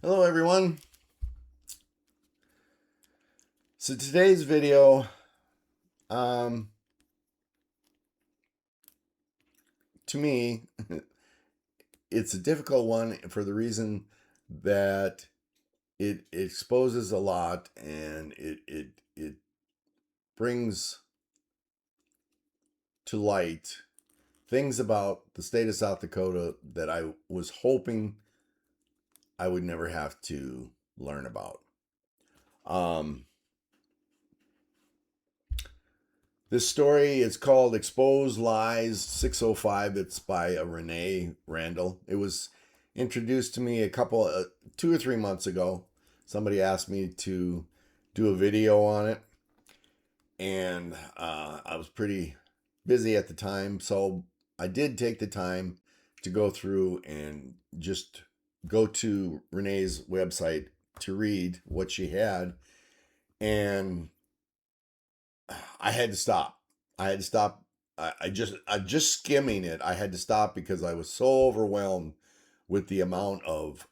Hello everyone. So today's video, um, to me, it's a difficult one for the reason that it exposes a lot and it brings to light things about the state of South Dakota that I was hoping I would never have to learn about. Um, This story is called Exposed Lies 605. It's by Renae Randall. It was introduced to me 2 or 3 months ago. Somebody asked me to do a video on it, and I was pretty busy at the time. So I did take the time to go through and just go to Renee's website to read what she had. And I had to stop. I had to stop. I just skimming it. I had to stop because I was so overwhelmed with the amount of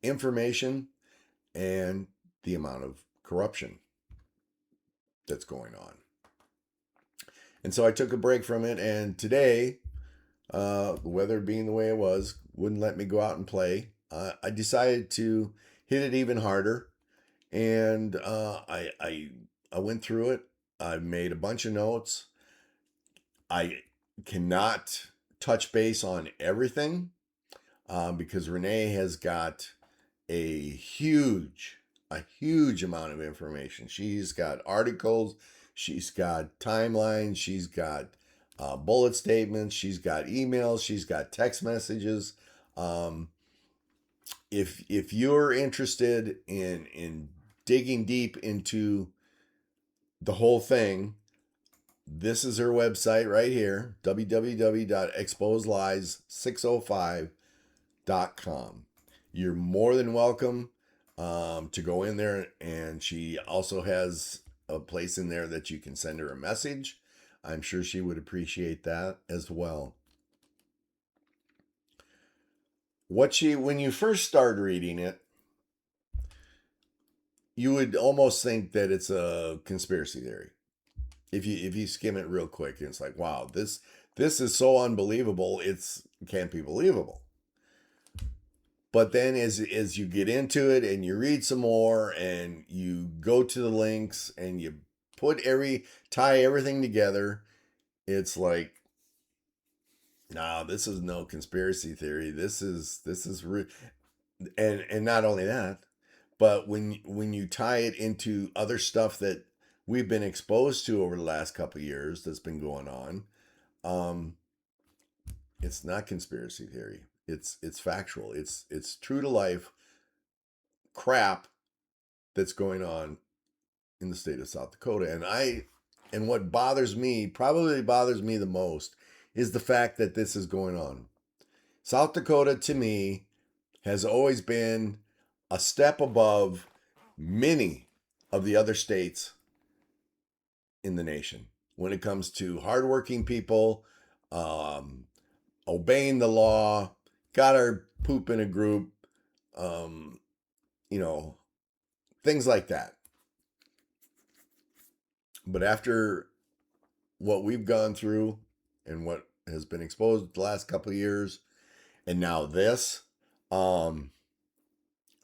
information and the amount of corruption that's going on. And so I took a break from it. And today, the weather being the way it was, wouldn't let me go out and play. I decided to hit it even harder, and I went through it. I made a bunch of notes. I cannot touch base on everything because Renae has got a huge amount of information. She's got articles, she's got timelines, she's got bullet statements, she's got emails, she's got text messages. Um, if you're interested in digging deep into the whole thing, this is her website right here, www.exposedlies605.com. You're more than welcome to go in there, and she also has a place in there that you can send her a message. I'm sure she would appreciate that as well. When you first start reading it, you would almost think that it's a conspiracy theory. If you skim it real quick, it's like, wow, this is so unbelievable. It can't be believable. But then as you get into it and you read some more and you go to the links and you tie everything together, it's like, nah, this is no conspiracy theory. This is and not only that, but when you tie it into other stuff that we've been exposed to over the last couple of years that's been going on, um, it's not conspiracy theory. It's factual. It's true to life crap that's going on in the state of South Dakota. And what probably bothers me the most, is the fact that this is going on. South Dakota to me has always been a step above many of the other states in the nation when it comes to hardworking people, um, obeying the law, got our poop in a group, um, you know, things like that. But after what we've gone through and what has been exposed the last couple of years, and now this, um,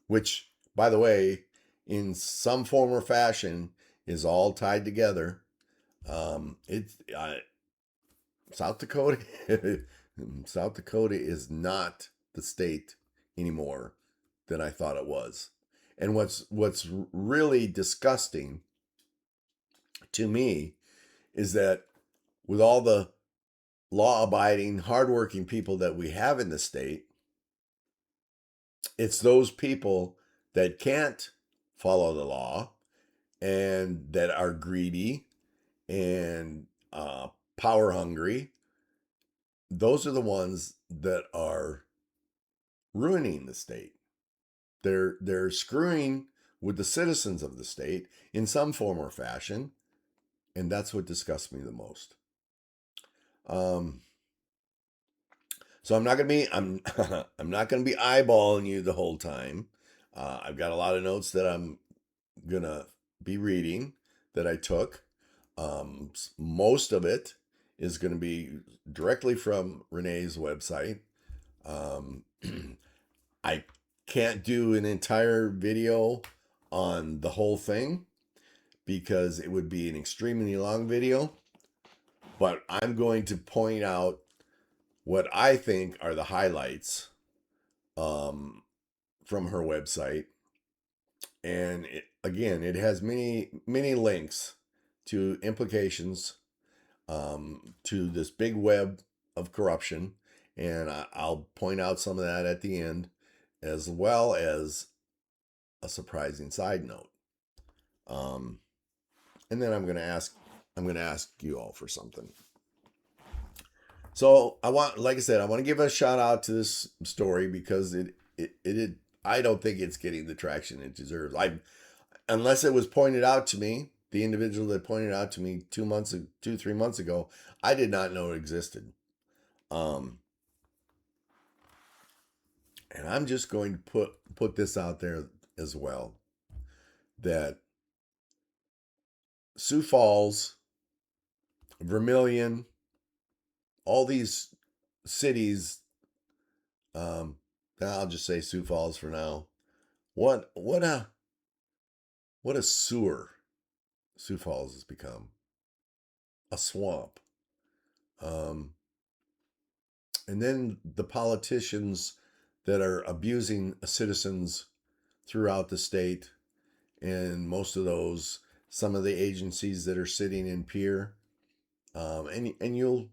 which, by the way, in some form or fashion, is all tied together. It's South Dakota. South Dakota is not the state anymore that I thought it was. And what's really disgusting to me is that with all the law abiding, hardworking people that we have in the state, it's those people that can't follow the law and that are greedy and power hungry. Those are the ones that are ruining the state. They're screwing with the citizens of the state in some form or fashion, and that's what disgusts me the most. Um, So I'm not gonna be I'm I'm not gonna be eyeballing you the whole time. I've got a lot of notes that I'm gonna be reading that I took. Most of it is going to be directly from Renae's website. Um, I can't do an entire video on the whole thing because it would be an extremely long video, but I'm going to point out what I think are the highlights um, from her website. And again, it has many links to implications to this big web of corruption. And I'll point out some of that at the end, as well as a surprising side note. Um, and then I'm going to ask you all for something. So like I said, I want to give a shout out to this story because I don't think it's getting the traction it deserves. Unless it was pointed out to me, the individual that pointed it out to me 3 months ago, I did not know it existed. And I'm just going to put this out there as well, that Sioux Falls, Vermilion, all these cities, I'll just say Sioux Falls for now. What a sewer Sioux Falls has become. A swamp. And then the politicians that are abusing citizens throughout the state, and most of those, some of the agencies that are sitting in Pierre, and you'll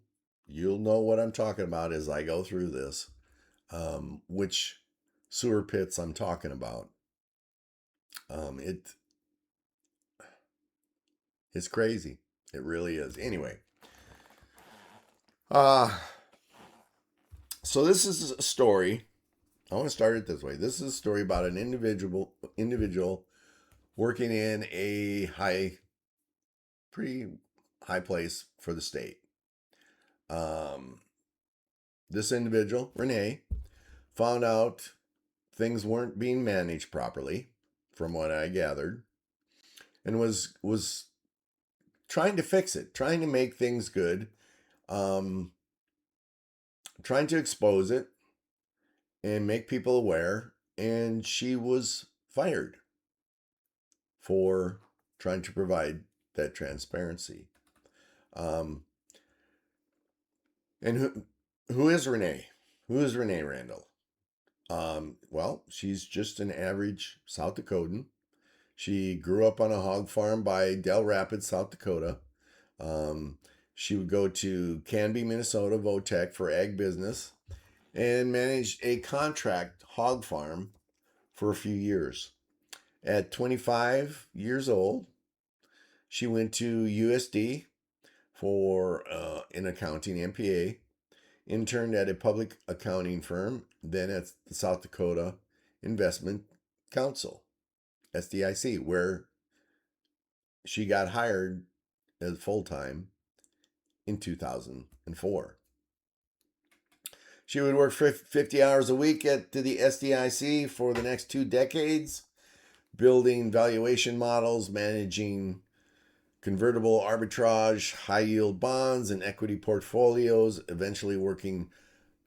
know what I'm talking about as I go through this, which sewer pits I'm talking about. It's crazy. It really is. Anyway, so this is a story. I want to start it this way. This is a story about an individual working in a pretty high place for the state. This individual, Renae, found out things weren't being managed properly, from what I gathered, and was trying to fix it, trying to make things good, um, trying to expose it and make people aware. And she was fired for trying to provide that transparency. And who is Renae? Who is Renae Randall? Well, she's just an average South Dakotan. She grew up on a hog farm by Del Rapids, South Dakota. She would go to Canby, Minnesota, Votech for ag business, and managed a contract hog farm for a few years. At 25 years old, she went to USD for in accounting, MPA, interned at a public accounting firm, then at the South Dakota Investment Council, SDIC, where she got hired as full-time in 2004. She would work 50 hours a week at the SDIC for the next 2 decades, building valuation models, managing convertible arbitrage, high yield bonds, and equity portfolios, eventually working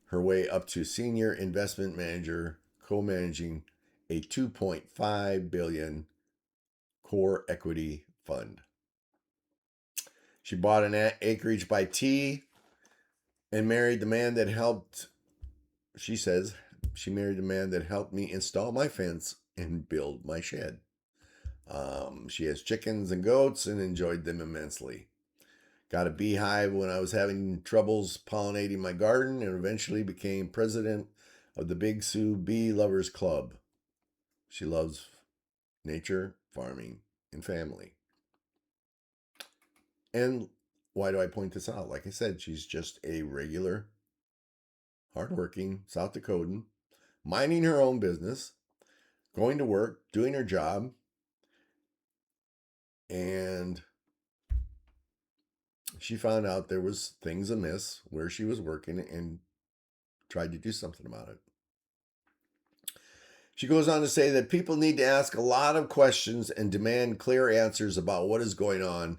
her way up to senior investment manager, co-managing a $2.5 billion core equity fund. She bought an acreage by T and married the man that helped, she says, she married the man that helped me install my fence and build my shed. She has chickens and goats and enjoyed them immensely. Got a beehive when I was having troubles pollinating my garden, and eventually became president of the Big Sioux Bee Lovers Club. She loves nature, farming, and family. And why do I point this out? Like I said, she's just a regular, hardworking South Dakotan, minding her own business, going to work, doing her job, and she found out there was things amiss where she was working and tried to do something about it. She goes on to say that people need to ask a lot of questions and demand clear answers about what is going on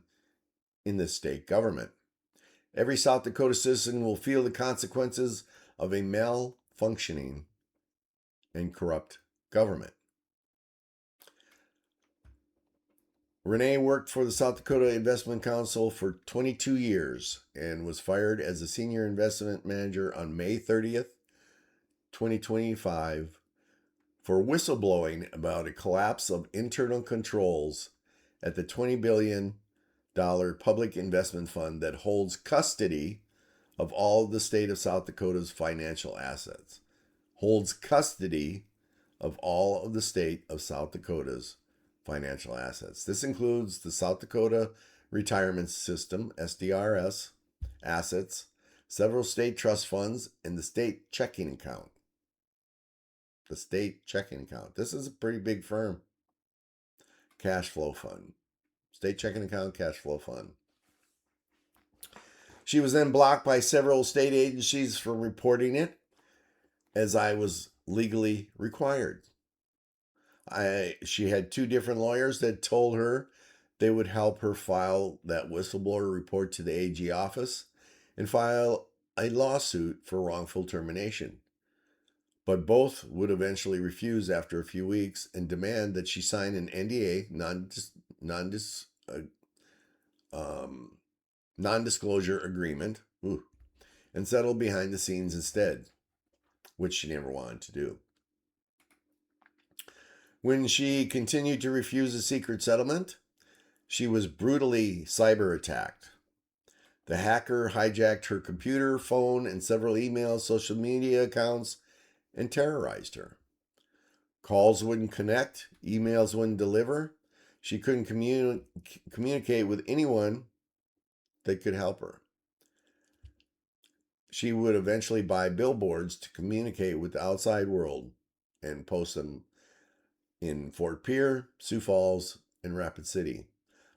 in the state government. Every South Dakota citizen will feel the consequences of a malfunctioning and corrupt government. Renae worked for the South Dakota Investment Council for 22 years and was fired as a senior investment manager on May 30th, 2025, for whistleblowing about a collapse of internal controls at the $20 billion public investment fund that holds custody of all of the state of South Dakota's financial assets. Holds custody of all of the state of South Dakota's financial assets. This includes the South Dakota Retirement System, SDRS, assets, several state trust funds, and the state checking account. The state checking account. This is a pretty big firm. Cash flow fund. State checking account, cash flow fund. She was then blocked by several state agencies for reporting it, as I was legally required. She had two different lawyers that told her they would help her file that whistleblower report to the AG office and file a lawsuit for wrongful termination. But both would eventually refuse after a few weeks and demand that she sign an NDA, non-disclosure agreement, and settle behind the scenes instead, which she never wanted to do. When she continued to refuse a secret settlement, she was brutally cyber attacked. The hacker hijacked her computer, phone, and several emails, social media accounts, and terrorized her. Calls wouldn't connect, emails wouldn't deliver. She couldn't communicate with anyone that could help her. She would eventually buy billboards to communicate with the outside world and post them in Fort Pierre, Sioux Falls, and Rapid City.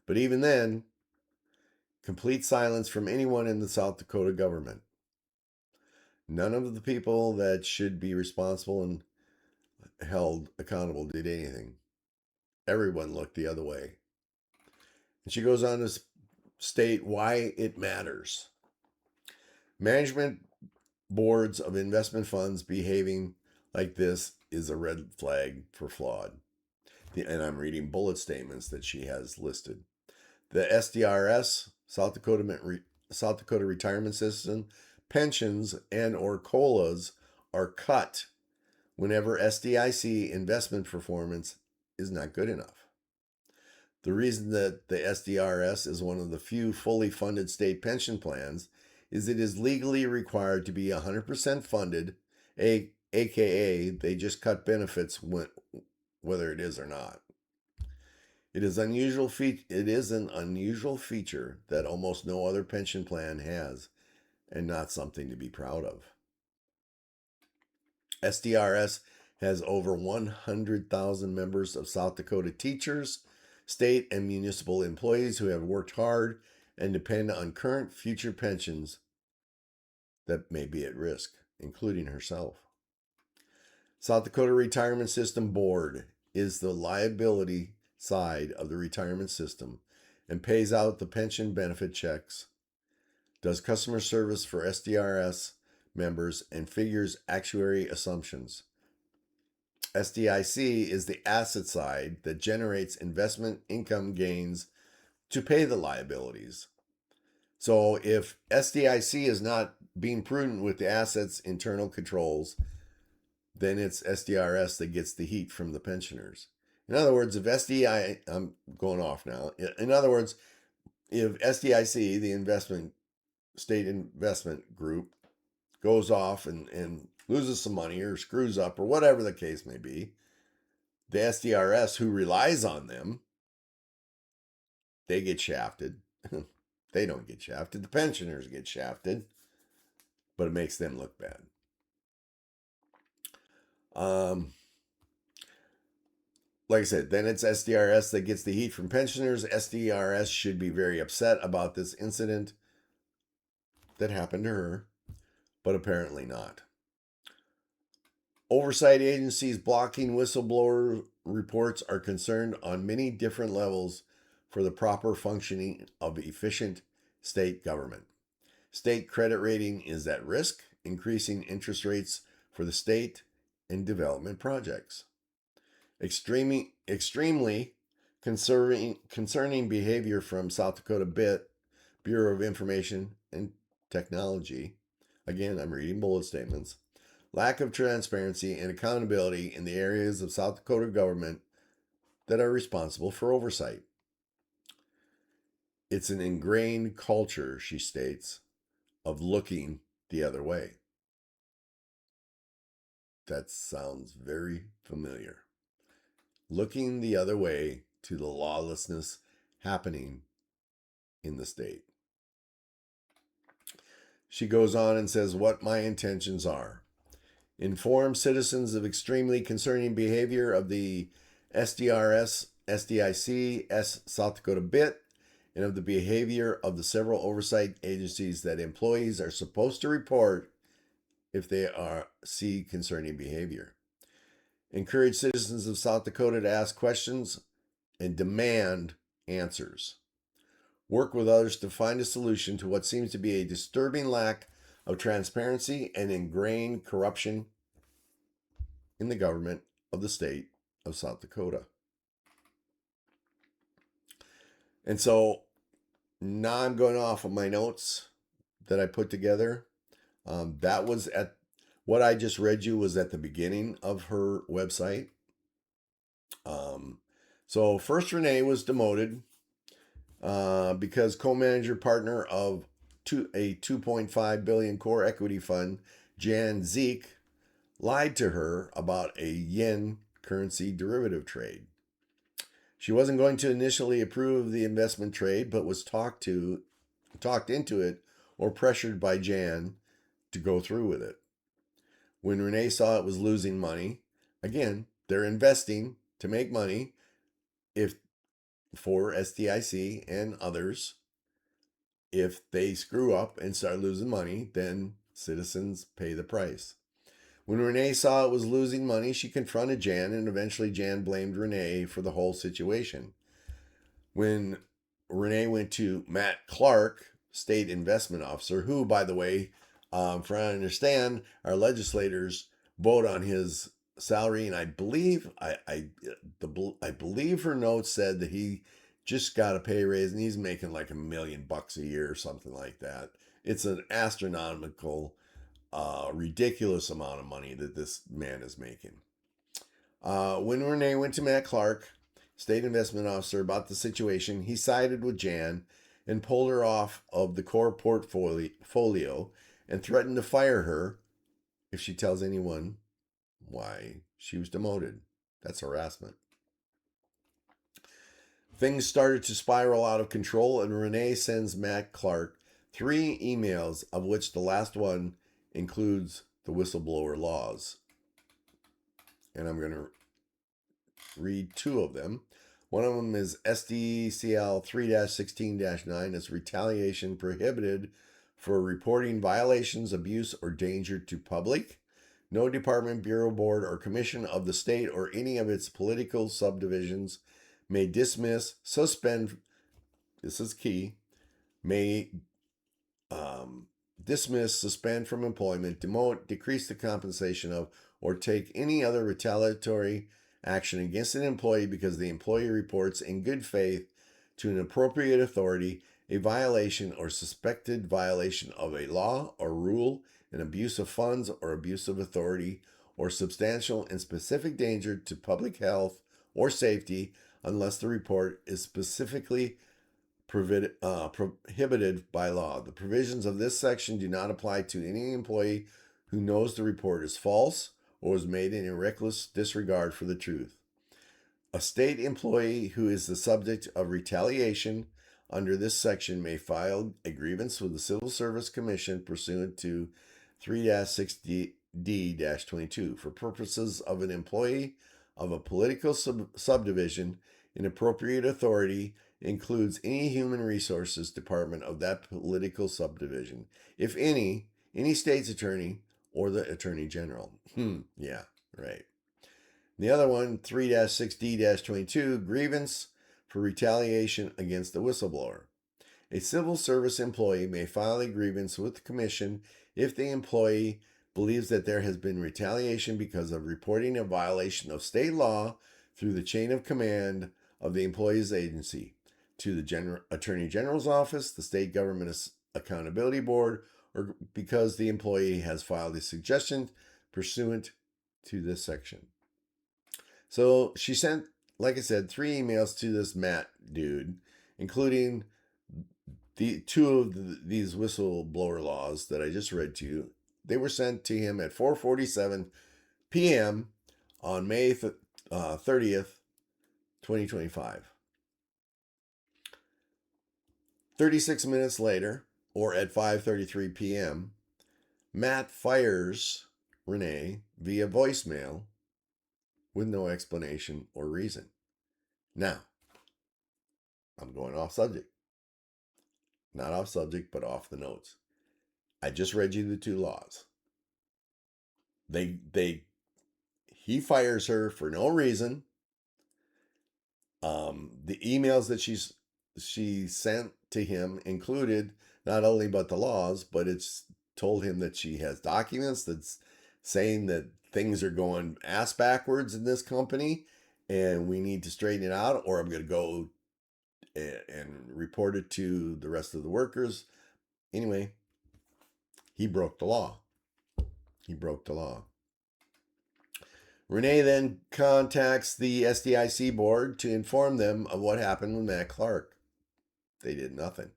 But even then, complete silence from anyone in the South Dakota government. None of the people that should be responsible and held accountable did anything. Everyone looked the other way. And she goes on to state why it matters. Management boards of investment funds behaving like this is a red flag for fraud. And I'm reading bullet statements that she has listed. The SDRS, South Dakota Retirement System, pensions, and or COLAs are cut whenever SDIC investment performance is not good enough. The reason that the SDRS is one of the few fully funded state pension plans is it is legally required to be 100% funded, aka they just cut benefits whether it is or not. It is an unusual feature that almost no other pension plan has, and not something to be proud of. SDRS has over 100,000 members of South Dakota teachers, state and municipal employees who have worked hard and depend on current future pensions that may be at risk, including herself. South Dakota Retirement System Board is the liability side of the retirement system and pays out the pension benefit checks, does customer service for SDRS members, and figures actuary assumptions. SDIC is the asset side that generates investment income gains to pay the liabilities. So if SDIC is not being prudent with the assets' internal controls, then it's SDRS that gets the heat from the pensioners. In other words, I'm going off now. In other words, if SDIC, the state investment group, goes off and loses some money or screws up or whatever the case may be, the SDRS, who relies on them, they get shafted. They don't get shafted. The pensioners get shafted, but it makes them look bad. Like I said, then it's SDRS that gets the heat from pensioners. SDRS should be very upset about this incident that happened to her, but apparently not. Oversight agencies blocking whistleblower reports are concerned on many different levels for the proper functioning of efficient state government. State credit rating is at risk, increasing interest rates for the state and development projects. Extremely concerning behavior from South Dakota Bureau of Information and Technology. Again, I'm reading bullet statements. Lack of transparency and accountability in the areas of South Dakota government that are responsible for oversight. It's an ingrained culture, she states, of looking the other way. That sounds very familiar. Looking the other way to the lawlessness happening in the state. She goes on and says what my intentions are. Inform citizens of extremely concerning behavior of the SDRS, SDIC, South Dakota BIT, and of the behavior of the several oversight agencies that employees are supposed to report if they see concerning behavior. Encourage citizens of South Dakota to ask questions and demand answers. Work with others to find a solution to what seems to be a disturbing lack of transparency and ingrained corruption in the government of the state of South Dakota. And so now I'm going off of my notes that I put together. That was at what I just read you was at the beginning of her website. So first Renae was demoted because co-manager partner of a 2.5 billion core equity fund, Jan Zeke, lied to her about a yen currency derivative trade. She wasn't going to initially approve the investment trade, but was talked into it or pressured by Jan to go through with it. When Renae saw it was losing money, again, they're investing to make money for SDIC and others. If they screw up and start losing money, then citizens pay the price. When Renae saw it was losing money, she confronted Jan, and eventually Jan blamed Renae for the whole situation. When Renae went to Matt Clark, state investment officer, who, by the way, from what I understand, our legislators vote on his salary, and I believe her notes said that he just got a pay raise and he's making like $1 million a year or something like that. It's an astronomical, ridiculous amount of money that this man is making. When Renae went to Matt Clark, state investment officer, about the situation, he sided with Jan and pulled her off of the core portfolio and threatened to fire her if she tells anyone why she was demoted. That's harassment. Things started to spiral out of control, and Renae sends Matt Clark 3 emails, of which the last one includes the whistleblower laws. And I'm going to read 2 of them. One of them is SDCL 3-16-9. It's retaliation prohibited for reporting violations, abuse, or danger to public. No department, bureau, board, or commission of the state or any of its political subdivisions may dismiss, suspend, this is key, may dismiss, suspend from employment, demote, decrease the compensation of, or take any other retaliatory action against an employee because the employee reports in good faith to an appropriate authority a violation or suspected violation of a law or rule, an abuse of funds or abuse of authority, or substantial and specific danger to public health or safety unless the report is specifically prohibited by law. The provisions of this section do not apply to any employee who knows the report is false or was made in a reckless disregard for the truth. A state employee who is the subject of retaliation under this section may file a grievance with the Civil Service Commission pursuant to 3-6D-22 for purposes of an employee of a political subdivision. An appropriate authority includes any human resources department of that political subdivision, if any state's attorney or the attorney general. Yeah. Right. The other one, 3-6D-22, grievance for retaliation against the whistleblower. A civil service employee may file a grievance with the commission if the employee believes that there has been retaliation because of reporting a violation of state law through the chain of command of the employee's agency to the Attorney General's office, the State Government Accountability Board, or because the employee has filed a suggestion pursuant to this section. So she sent, like I said, 3 emails to this Matt dude, including the two of these whistleblower laws that I just read to you. They were sent to him at 4:47 p.m. on May 30th, 2025. 36 minutes later, or at 5:33 p.m., Matt fires Renae via voicemail with no explanation or reason. Now, I'm going off subject. Not off subject, but off the notes. I just read you the 2 laws. He fires her for no reason. The emails that she sent to him included not only but the laws, but it's told him that she has documents that's saying that things are going ass backwards in this company and we need to straighten it out, or I'm going to go and report it to the rest of the workers. Anyway, he broke the law. He broke the law. Renae then contacts the SDIC board to inform them of what happened with Matt Clark. They did nothing.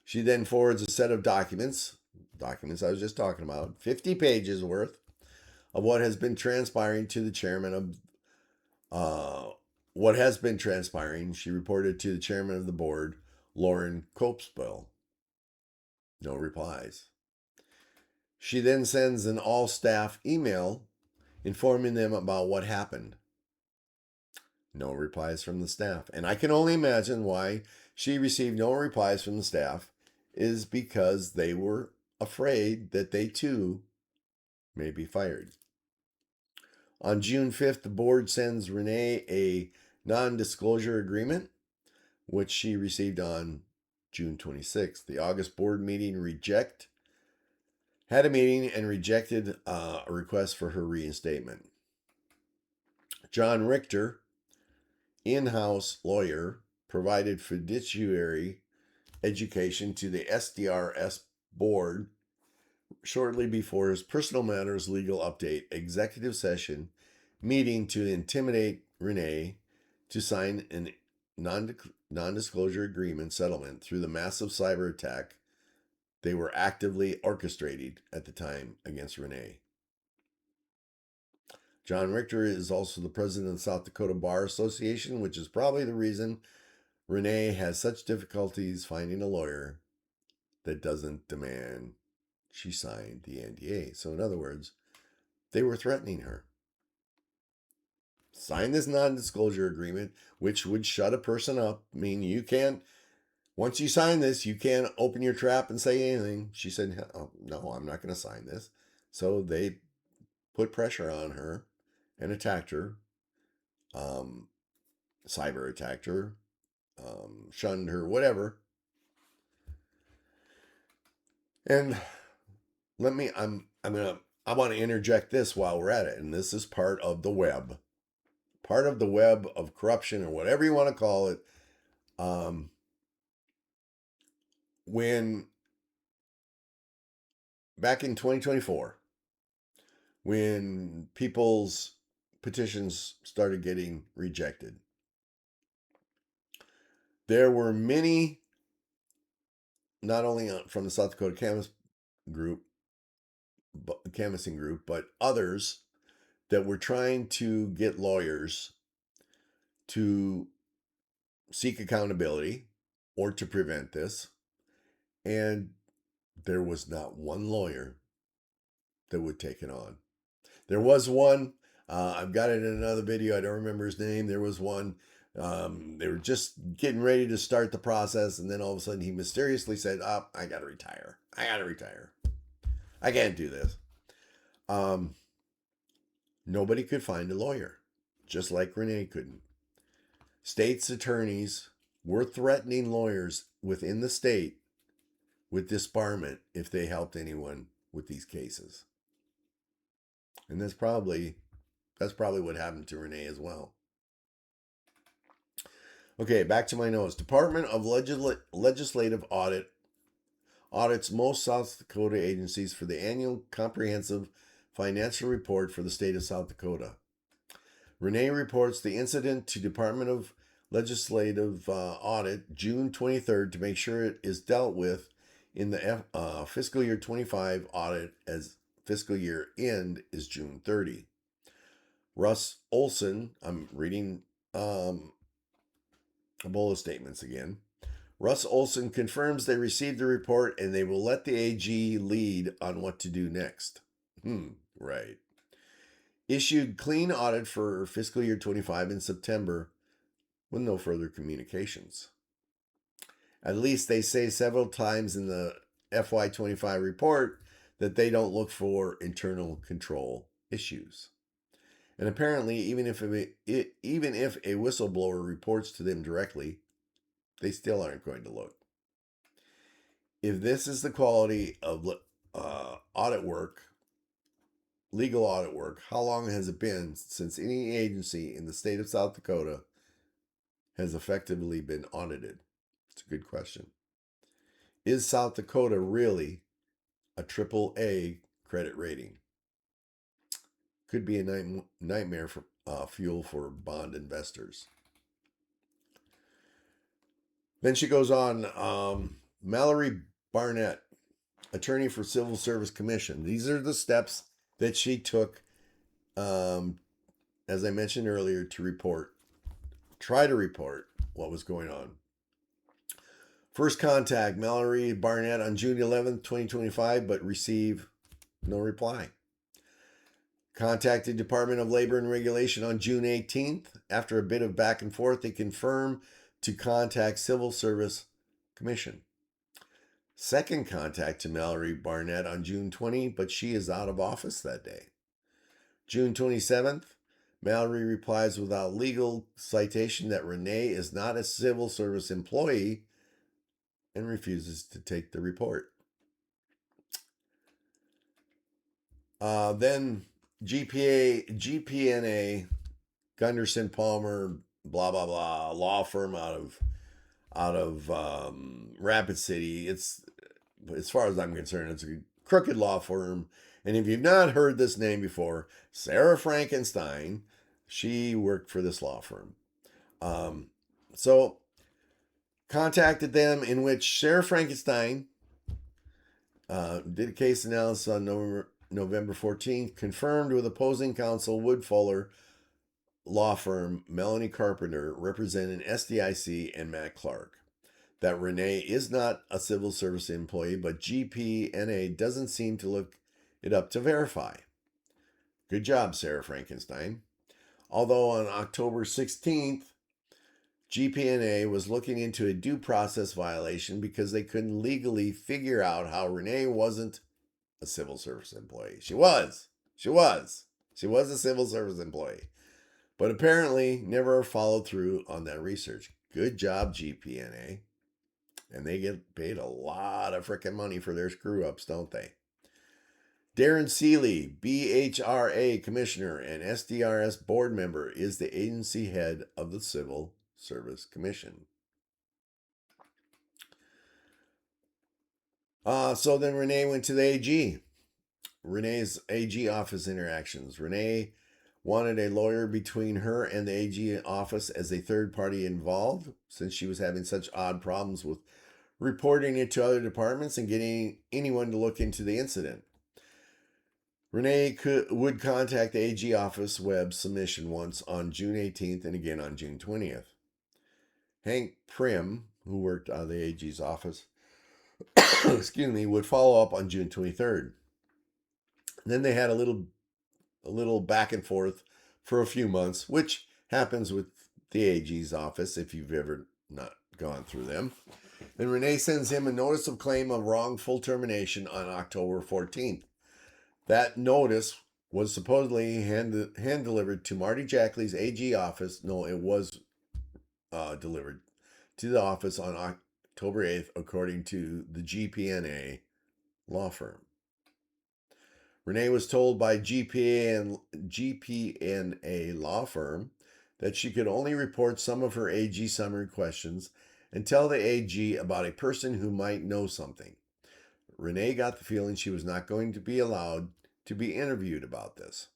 She then forwards a set of documents I was just talking about, 50 pages worth of what has been transpiring to the chairman of what has been transpiring. She reported to the chairman of the board, Lauren Copesbill. No replies. She then sends an all-staff email informing them about what happened. No replies from the staff. And I can only imagine why she received no replies from the staff is because they were afraid that they too may be fired. On June 5th, the board sends Renae a non-disclosure agreement, which she received on June 26th. The August board meeting had a meeting and rejected a request for her reinstatement. John Richter, in-house lawyer, provided fiduciary education to the SDRS board shortly before his personal matters legal update executive session meeting to intimidate Renae to sign a non-disclosure agreement settlement through the massive cyber attack they were actively orchestrating at the time against Renae. John Richter is also the president of the South Dakota Bar Association, which is probably the reason Renae has such difficulties finding a lawyer that doesn't demand she sign the NDA. So in other words, they were threatening her. Sign this non-disclosure agreement, which would shut a person up. I mean, you can't, once you sign this, you can't open your trap and say anything. She said, oh, no, I'm not going to sign this. So they put pressure on her and attacked her, cyber attacked her, shunned her, whatever. And I want to interject this while we're at it. And this is part of the web of corruption or whatever you want to call it. When back in 2024, when people's petitions started getting rejected, there were many, not only from the South Dakota canvassing group, but others that were trying to get lawyers to seek accountability or to prevent this. And there was not one lawyer that would take it on. There was one, I've got it in another video, I don't remember his name. There was one, they were just getting ready to start the process, and then all of a sudden he mysteriously said, oh, I gotta retire. I can't do this. Nobody could find a lawyer, just like Renae couldn't. States' attorneys were threatening lawyers within the state with disbarment if they helped anyone with these cases. And that's probably what happened to Renae as well. Okay, back to my notes. Department of Legislative audits most South Dakota agencies for the annual comprehensive financial report for the state of South Dakota. Renae reports the incident to Department of Legislative Audit June 23rd to make sure it is dealt with in the fiscal year 25 audit, as fiscal year end is June 30. Russ Olson, I'm reading Ebola statements again. Russ Olson confirms they received the report and they will let the AG lead on what to do next. Right. Issued clean audit for fiscal year 25 in September with no further communications. At least they say several times in the FY25 report that they don't look for internal control issues. And apparently, even if a whistleblower reports to them directly, they still aren't going to look. If this is the quality of audit work, legal audit work, how long has it been since any agency in the state of South Dakota has effectively been audited? It's a good question. Is South Dakota really a AAA credit rating? Could be a nightmare for fuel for bond investors. Then she goes on, Mallory Barnett, attorney for Civil Service Commission. These are the steps that she took, as I mentioned earlier, to try to report what was going on. First contact, Mallory Barnett on June 11th, 2025, but receive no reply. Contacted Department of Labor and Regulation on June 18th. After a bit of back and forth, they confirm to contact Civil Service Commission. Second contact to Mallory Barnett on June 20, but she is out of office that day. June 27th, Mallory replies without legal citation that Renae is not a civil service employee and refuses to take the report. Then GPNA, Gunderson Palmer, blah blah blah, law firm out of Rapid City. It's, as far as I'm concerned, it's a crooked law firm. And if you've not heard this name before, Sarah Frankenstein, she worked for this law firm. So contacted them, in which Sarah Frankenstein did a case analysis on November 14th, confirmed with opposing counsel Wood Fuller law firm Melanie Carpenter, representing SDIC and Matt Clark, that Renae is not a civil service employee, but GPNA doesn't seem to look it up to verify. Good job, Sarah Frankenstein. Although on October 16th, GPNA was looking into a due process violation because they couldn't legally figure out how Renae wasn't a civil service employee. She was a civil service employee, but apparently never followed through on that research. Good job, GPNA. And they get paid a lot of frickin' money for their screw ups, don't they? Darren Seeley, BHRA Commissioner and SDRS Board Member, is the agency head of the Civil Service Commission. So then Renae went to the AG. Renae's AG office interactions. Renae wanted a lawyer between her and the AG office as a third party involved, since she was having such odd problems with reporting it to other departments and getting anyone to look into the incident. Renae would contact the AG office web submission once on June 18th and again on June 20th. Hank Prim, who worked out of the AG's office, would follow up on June 23rd. Then they had a little back and forth for a few months, which happens with the AG's office if you've ever not gone through them. Then Renae sends him a notice of claim of wrongful termination on October 14th. That notice was supposedly hand delivered to Marty Jackley's AG office. No, it was delivered to the office on October 8th, according to the GPNA law firm. Renae was told by GPNA law firm that she could only report some of her AG summary questions and tell the AG about a person who might know something. Renae got the feeling she was not going to be allowed to be interviewed about this.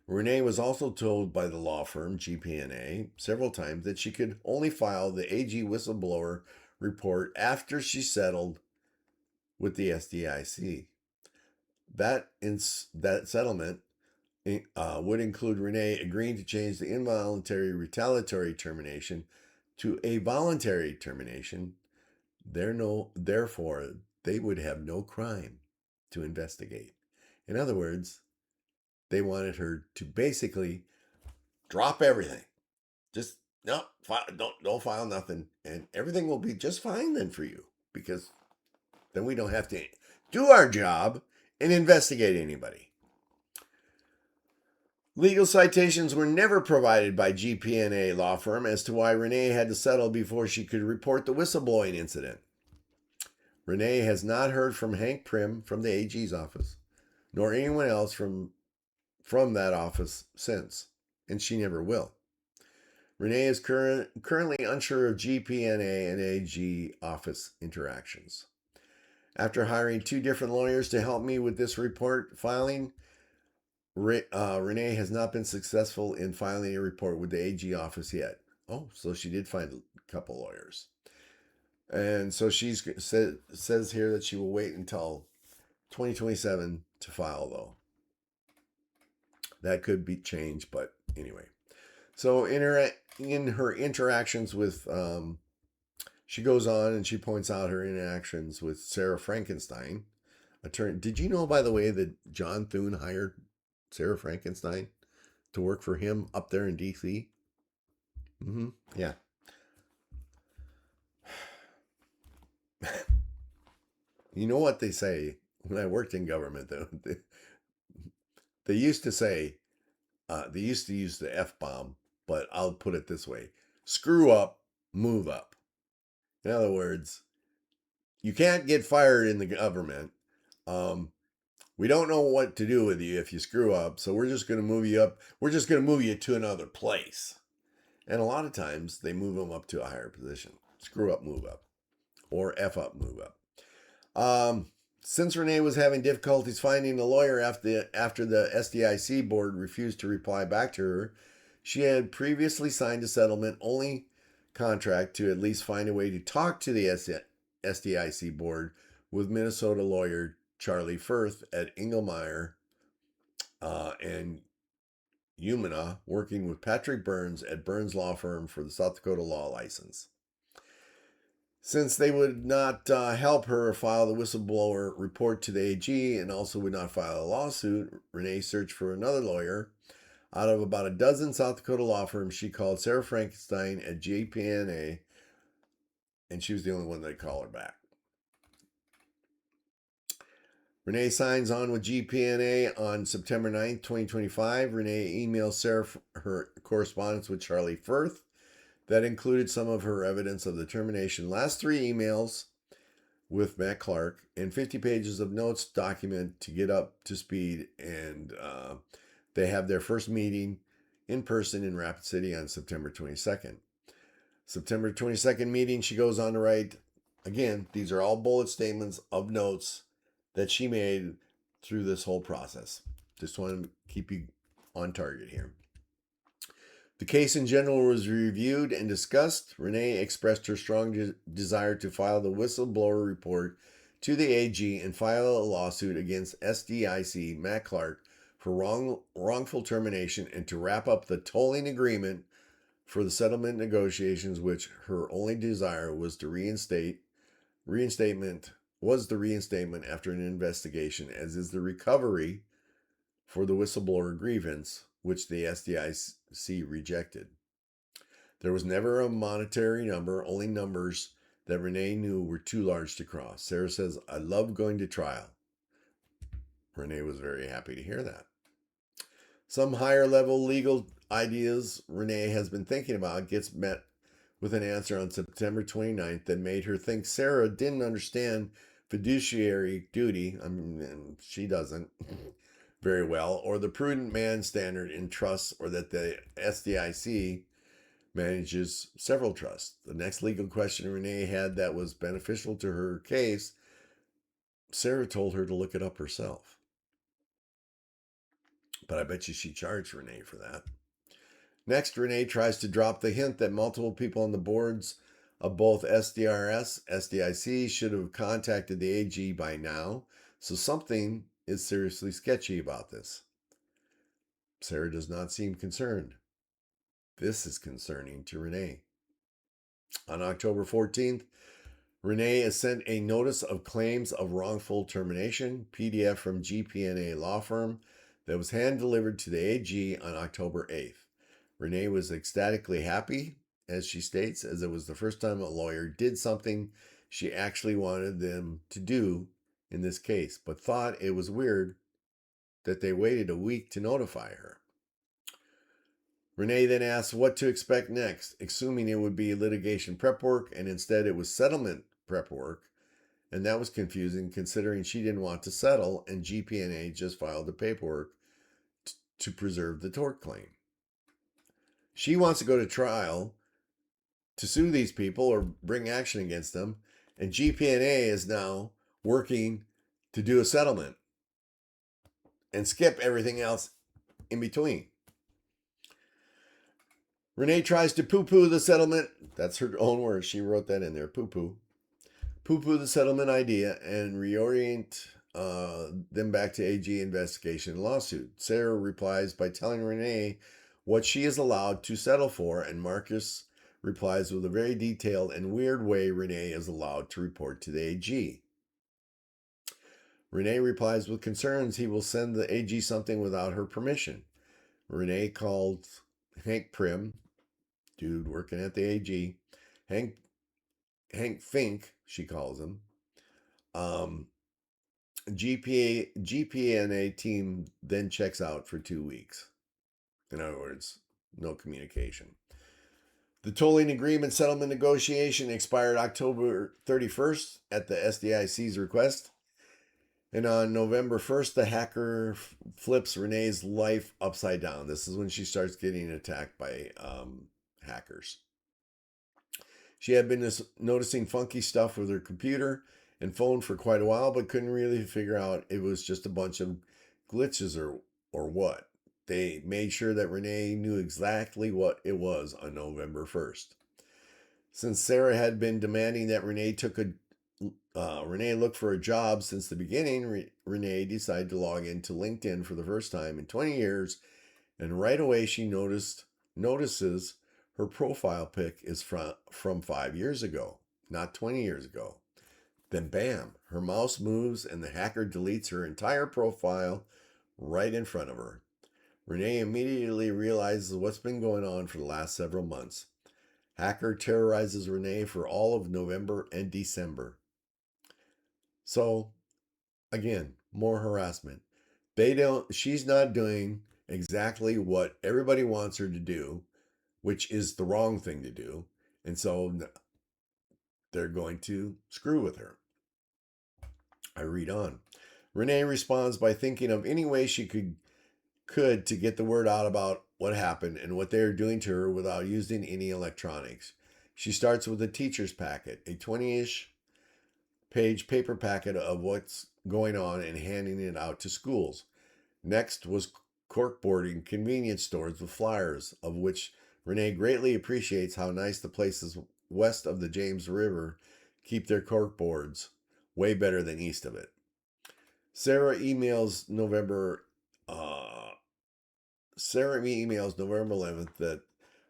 Renae was also told by the law firm GPNA several times that she could only file the AG whistleblower report after she settled with the SDIC. That settlement would include Renae agreeing to change the involuntary retaliatory termination to a voluntary termination. Therefore, they would have no crime to investigate. In other words, they wanted her to basically drop everything. Just no, don't file nothing, and everything will be just fine then for you, because then we don't have to do our job and investigate anybody. Legal citations were never provided by GPNA law firm as to why Renae had to settle before she could report the whistleblowing incident. Renae has not heard from Hank Prim from the AG's office, nor anyone else from that office since, and she never will. Renae is currently unsure of GPNA and AG office interactions. After hiring 2 different lawyers to help me with this report filing, Renae has not been successful in filing a report with the AG office yet. Oh, so she did find a couple lawyers. And so she says here that she will wait until 2027 to file, though. That could be changed, but anyway. So in her interactions with, she goes on and she points out her interactions with Sarah Frankenstein. Did you know, by the way, that John Thune hired Sarah Frankenstein to work for him up there in DC? Yeah. You know what they say? When I worked in government, they used to say, they used to use the F-bomb, but I'll put it this way: screw up, move up. In other words, you can't get fired in the government. We don't know what to do with you if you screw up, so we're just going to move you up. We're just going to move you to another place. And a lot of times they move them up to a higher position. Screw up, move up. Or F up, move up. Since Renae was having difficulties finding a lawyer after the SDIC board refused to reply back to her, she had previously signed a settlement-only contract to at least find a way to talk to the SDIC board with Minnesota lawyer Charlie Firth at Engelmeyer and Umina, working with Patrick Burns at Burns Law Firm for the South Dakota law license. Since they would not help her file the whistleblower report to the AG and also would not file a lawsuit, Renae searched for another lawyer. Out of about a dozen South Dakota law firms, she called Sarah Frankenstein at GPNA, and she was the only one that called her back. Renae signs on with GPNA on September 9th, 2025. Renae emails Sarah her correspondence with Charlie Firth. That included some of her evidence of the termination. Last 3 emails with Matt Clark and 50 pages of notes document to get up to speed. And they have their first meeting in person in Rapid City on September 22nd. September 22nd meeting, she goes on to write, again, these are all bullet statements of notes that she made through this whole process. Just want to keep you on target here. The case in general was reviewed and discussed. Renae expressed her strong desire to file the whistleblower report to the AG and file a lawsuit against SDIC Matt Clark for wrongful termination and to wrap up the tolling agreement for the settlement negotiations, which her only desire was to reinstatement after an investigation, as is the recovery for the whistleblower grievance, which the SDIC rejected. There was never a monetary number, only numbers that Renae knew were too large to cross. Sarah says, I love going to trial. Renae was very happy to hear that. Some higher level legal ideas Renae has been thinking about gets met with an answer on September 29th that made her think Sarah didn't understand fiduciary duty. I mean, she doesn't very well, or the prudent man standard in trusts, or that the SDIC manages several trusts. The next legal question Renae had that was beneficial to her case, Sarah told her to look it up herself. But I bet you she charged Renae for that. Next, Renae tries to drop the hint that multiple people on the boards of both SDRS, SDIC should have contacted the AG by now, so something is seriously sketchy about this. Sarah does not seem concerned. This is concerning to Renae. On October 14th, Renae has sent a notice of claims of wrongful termination, PDF from GPNA law firm, that was hand delivered to the AG on October 8th. Renae was ecstatically happy, as she states, as it was the first time a lawyer did something she actually wanted them to do in this case, but thought it was weird that they waited a week to notify her. Renae then asked what to expect next, assuming it would be litigation prep work, and instead it was settlement prep work, and that was confusing considering she didn't want to settle and GPNA just filed the paperwork to preserve the tort claim. She wants to go to trial to sue these people or bring action against them, and GPNA is now working to do a settlement and skip everything else in between. Renae tries to poo-poo the settlement. That's her own words. She wrote that in there. Poo-poo the settlement idea and reorient them back to AG investigation and lawsuit. Sarah replies by telling Renae what she is allowed to settle for, and Marcus replies with a very detailed and weird way Renae is allowed to report to the AG. Renae replies with concerns he will send the AG something without her permission. Renae called Hank Prim, dude working at the AG, Hank Fink, she calls him. GPNA team then checks out for 2 weeks. In other words, no communication. The tolling agreement settlement negotiation expired October 31st at the SDIC's request. And on November 1st, the hacker flips Renae's life upside down. This is when she starts getting attacked by hackers. She had been noticing funky stuff with her computer and phone for quite a while, but couldn't really figure out it was just a bunch of glitches or what. They made sure that Renae knew exactly what it was on November 1st. Since Sarah had been demanding that Renae look for a job since the beginning, Renae decided to log into LinkedIn for the first time in 20 years, and right away she notices her profile pic is from 5 years ago, not 20 years ago. Then bam, her mouse moves and the hacker deletes her entire profile right in front of her. Renae immediately realizes what's been going on for the last several months. Hacker terrorizes Renae for all of November and December. So, again, more harassment. She's not doing exactly what everybody wants her to do, which is the wrong thing to do. And so they're going to screw with her. I read on. Renae responds by thinking of any way she could to get the word out about what happened and what they are doing to her without using any electronics. She starts with a teacher's packet, a 20-ish page paper packet of what's going on and handing it out to schools. Next was corkboarding convenience stores with flyers, of which Renae greatly appreciates how nice the places west of the James River keep their corkboards, way better than east of it. Sarah emails November 11th that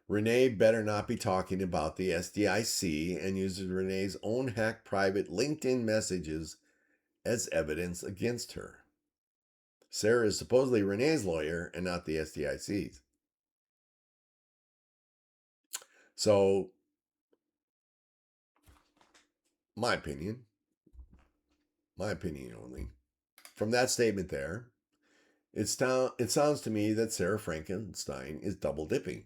Renae better not be talking about the SDIC and uses Renae's own hacked private LinkedIn messages as evidence against her. Sarah is supposedly Renae's lawyer and not the SDIC's. So, my opinion only, from that statement there, it sounds to me that Sarah Frankenstein is double dipping.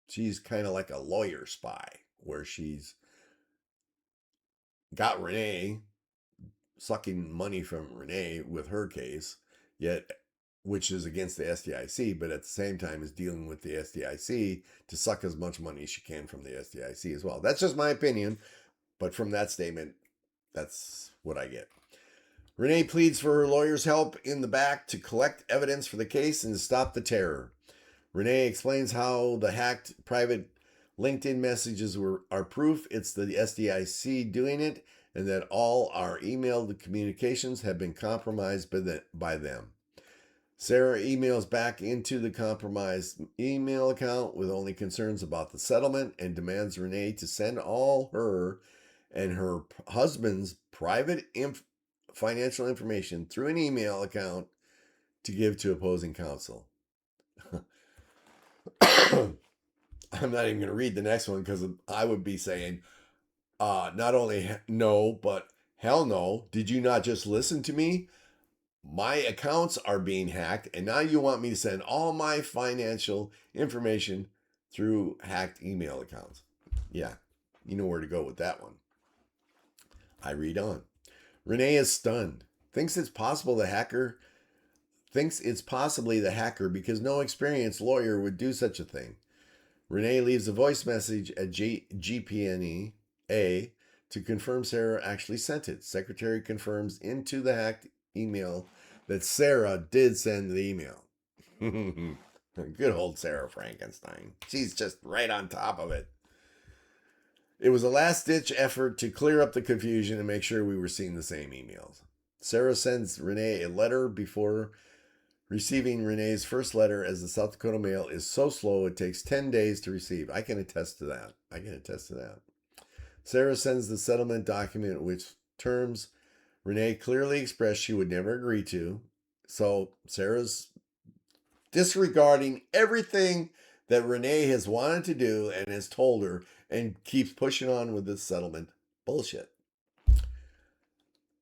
She's kind of like a lawyer spy, where she's got Renae sucking money from Renae with her case, yet which is against the SDIC, but at the same time is dealing with the SDIC to suck as much money as she can from the SDIC as well. That's just my opinion, but from that statement, that's what I get. Renae pleads for her lawyer's help in the back to collect evidence for the case and to stop the terror. Renae explains how the hacked private LinkedIn messages are proof it's the SDIC doing it, and that all our emailed communications have been compromised by them. Sarah emails back into the compromised email account with only concerns about the settlement and demands Renae to send all her and her husband's private financial information through an email account to give to opposing counsel. I'm not even going to read the next one because I would be saying, not only no, but hell no. Did you not just listen to me? My accounts are being hacked, and now you want me to send all my financial information through hacked email accounts. Yeah, you know where to go with that one. I read on. Renae is stunned. Thinks it's possibly the hacker because no experienced lawyer would do such a thing. Renae leaves a voice message at GPNA to confirm Sarah actually sent it. Secretary confirms into the hacked email that Sarah did send the email. Good old Sarah Frankenstein. She's just right on top of it. It was a last-ditch effort to clear up the confusion and make sure we were seeing the same emails. Sarah sends Renae a letter before receiving Renae's first letter, as the South Dakota mail is so slow it takes 10 days to receive. I can attest to that. Sarah sends the settlement document, which terms Renae clearly expressed she would never agree to. So Sarah's disregarding everything that Renae has wanted to do and has told her, and keeps pushing on with this settlement bullshit.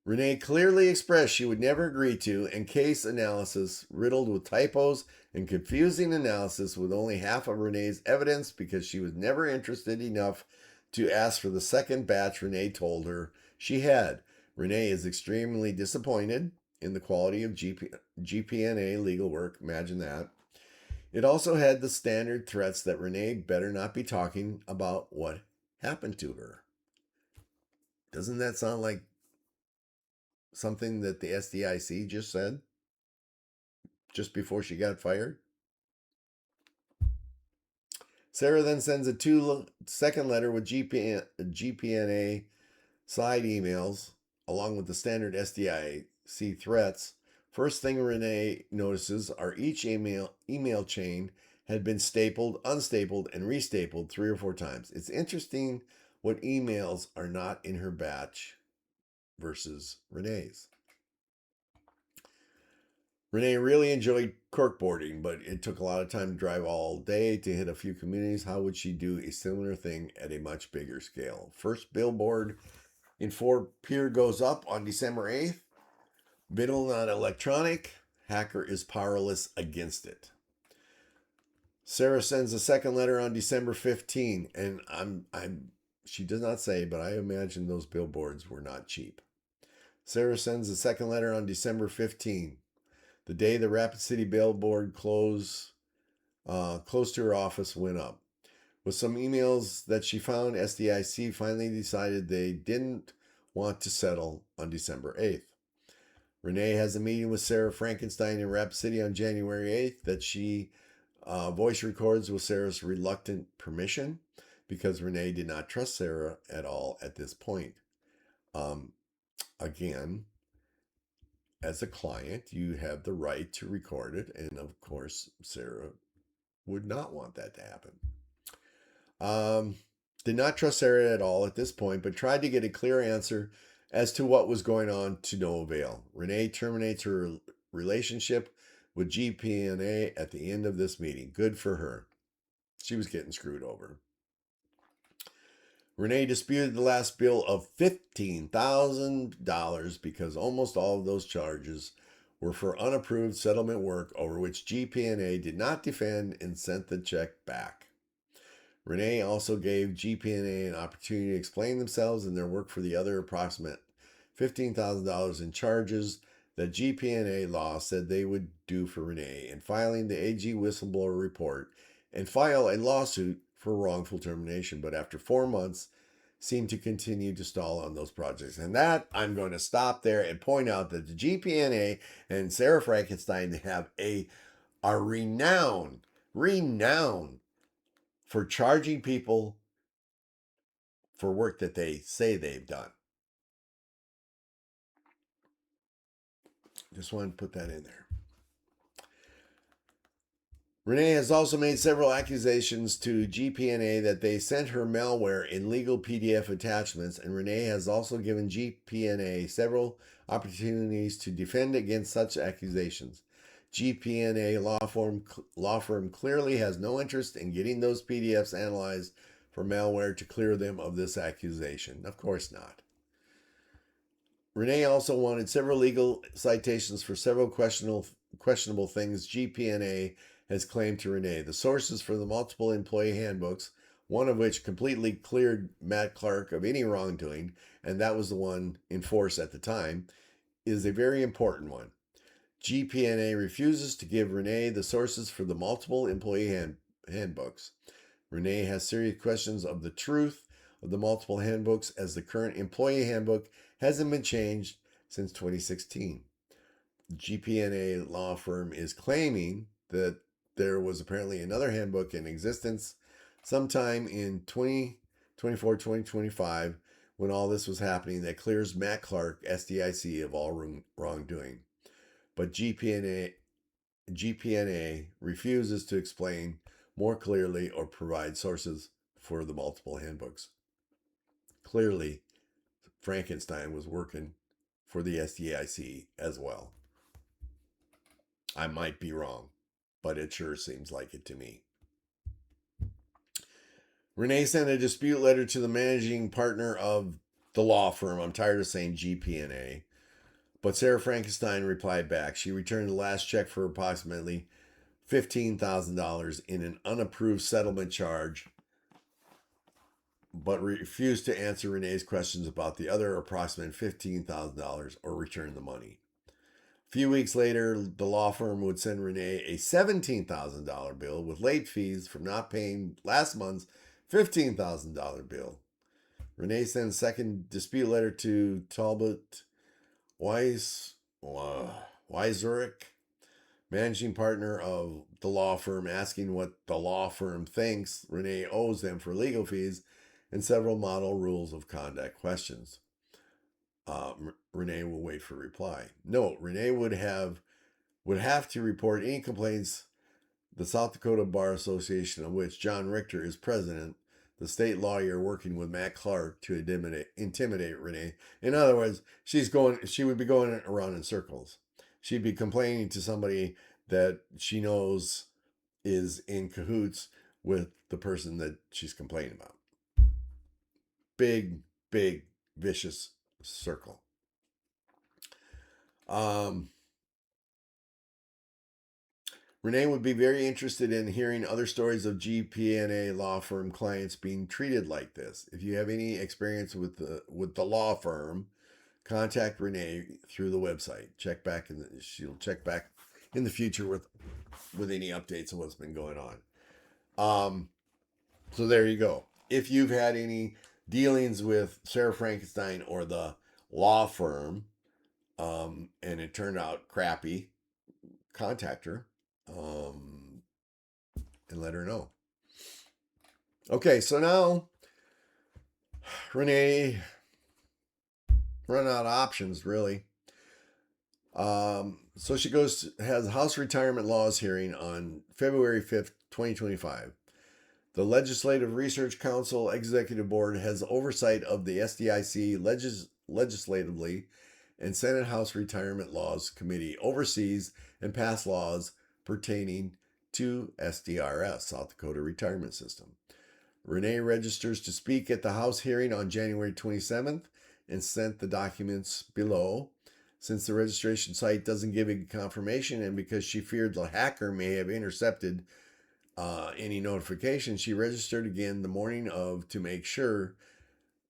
Renae clearly expressed she would never agree to, and case analysis riddled with typos and confusing analysis with only half of Renae's evidence because she was never interested enough to ask for the second batch Renae told her she had. Renae is extremely disappointed in the quality of GPNA legal work. Imagine that. It also had the standard threats that Renae better not be talking about what happened to her. Doesn't that sound like something that the SDIC just said just before she got fired? Sarah then sends a 2-second letter with GPNA side emails along with the standard SDIC threats. First thing Renae notices are each email chain had been stapled, unstapled, and restapled 3 or 4 times. It's interesting what emails are not in her batch versus Renae's. Renae really enjoyed corkboarding, but it took a lot of time to drive all day to hit a few communities. How would she do a similar thing at a much bigger scale? First billboard in Fort Pierre goes up on December 8th. Middle not electronic. Hacker is powerless against it. Sarah sends a second letter on December 15, and she does not say, but I imagine those billboards were not cheap. Sarah sends a second letter on December 15, the day the Rapid City billboard close to her office went up. With some emails that she found, SDIC finally decided they didn't want to settle on December 8th. Renae has a meeting with Sarah Frankenstein in Rapid City on January 8th that she voice records with Sarah's reluctant permission because Renae did not trust Sarah at all at this point. Again, as a client, you have the right to record it, and of course, Sarah would not want that to happen. Did not trust Sarah at all at this point, but tried to get a clear answer as to what was going on to no avail. Renae terminates her relationship with GPNA at the end of this meeting. Good for her. She was getting screwed over. Renae disputed the last bill of $15,000 because almost all of those charges were for unapproved settlement work over which GPNA did not defend and sent the check back. Renae also gave GPNA an opportunity to explain themselves and their work for the other approximate $15,000 in charges that GPNA law said they would do for Renae in filing the AG whistleblower report and file a lawsuit for wrongful termination, but after 4 months seemed to continue to stall on those projects. And that I'm going to stop there and point out that the GPNA and Sarah Frankenstein have are renowned for charging people for work that they say they've done. Just wanted to put that in there. Renae has also made several accusations to GPNA that they sent her malware in legal PDF attachments, and Renae has also given GPNA several opportunities to defend against such accusations. GPNA law firm clearly has no interest in getting those PDFs analyzed for malware to clear them of this accusation. Of course not. Renae also wanted several legal citations for several questionable things GPNA has claimed to Renae. The sources for the multiple employee handbooks, one of which completely cleared Matt Clark of any wrongdoing, and that was the one in force at the time, is a very important one. GPNA refuses to give Renae the sources for the multiple employee handbooks. Renae has serious questions of the truth of the multiple handbooks, as the current employee handbook hasn't been changed since 2016. The GPNA law firm is claiming that there was apparently another handbook in existence sometime in 2024, 2025, when all this was happening, that clears Matt Clark, SDIC, of all wrongdoing. But GPNA refuses to explain more clearly or provide sources for the multiple handbooks. Clearly, Frankenstein was working for the SDIC as well. I might be wrong, but it sure seems like it to me. Renae sent a dispute letter to the managing partner of the law firm. I'm tired of saying GPNA. But Sarah Frankenstein replied back. She returned the last check for approximately $15,000 in an unapproved settlement charge, but refused to answer Renae's questions about the other approximate $15,000 or return the money. A few weeks later, the law firm would send Renae a $17,000 bill with late fees from not paying last month's $15,000 bill. Renae sent a second dispute letter to Talbot Weiserick, managing partner of the law firm, asking what the law firm thinks Renae owes them for legal fees and several model rules of conduct questions. Renae will wait for reply. Note, Renae would have to report any complaints the South Dakota Bar Association, of which John Richter is president, the state lawyer working with Matt Clark to intimidate Renae. In other words, she would be going around in circles. She'd be complaining to somebody that she knows is in cahoots with the person that she's complaining about. Big, vicious circle. Renae would be very interested in hearing other stories of GPNA law firm clients being treated like this. If you have any experience with the law firm, contact Renae through the website. She'll check back in the future with any updates of what's been going on. So there you go. If you've had any dealings with Sarah Frankenstein or the law firm, and it turned out crappy, contact her. And let her know. Okay, so now Renae run out of options, really. So she has House Retirement Laws hearing on February 5th, 2025. The Legislative Research Council Executive Board has oversight of the SDIC legislatively, and Senate House Retirement Laws Committee oversees and pass laws pertaining to SDRS, South Dakota Retirement System. Renae registers to speak at the House hearing on January 27th and sent the documents below. Since the registration site doesn't give a confirmation and because she feared the hacker may have intercepted any notification, she registered again the morning of to make sure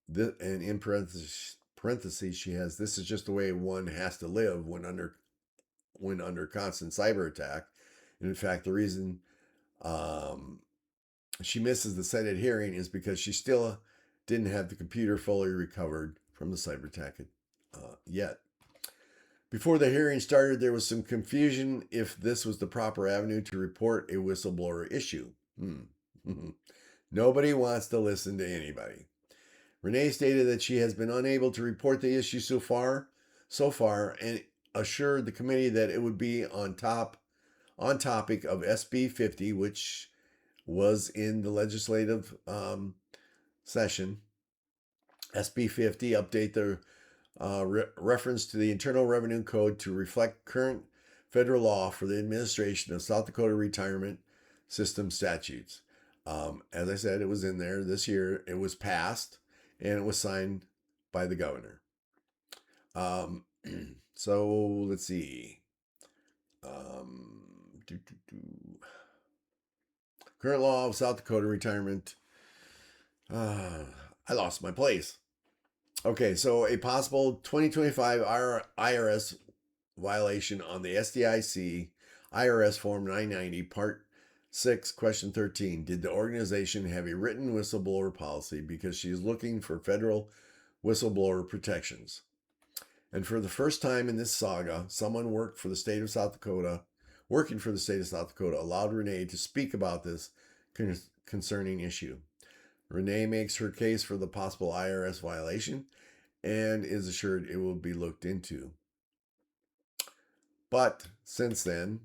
that, and in parentheses she has, this is just the way one has to live when under constant cyber attack. And in fact, the reason she misses the Senate hearing is because she still didn't have the computer fully recovered from the cyber attack yet. Before the hearing started, there was some confusion if this was the proper avenue to report a whistleblower issue. Nobody wants to listen to anybody. Renae stated that she has been unable to report the issue so far, and assured the committee that it would be on topic of SB 50, which was in the legislative session. SB 50 update the reference to the Internal Revenue Code to reflect current federal law for the administration of South Dakota retirement system statutes. As I said, it was in there this year. It was passed and it was signed by the governor. So let's see. Current law of South Dakota retirement. I lost my place. Okay, so a possible 2025 IRS violation on the SDIC IRS Form 990, Part 6, Question 13. Did the organization have a written whistleblower policy because she is looking for federal whistleblower protections? And for the first time in this saga, someone working for the state of South Dakota, allowed Renae to speak about this concerning issue. Renae makes her case for the possible IRS violation and is assured it will be looked into. But since then,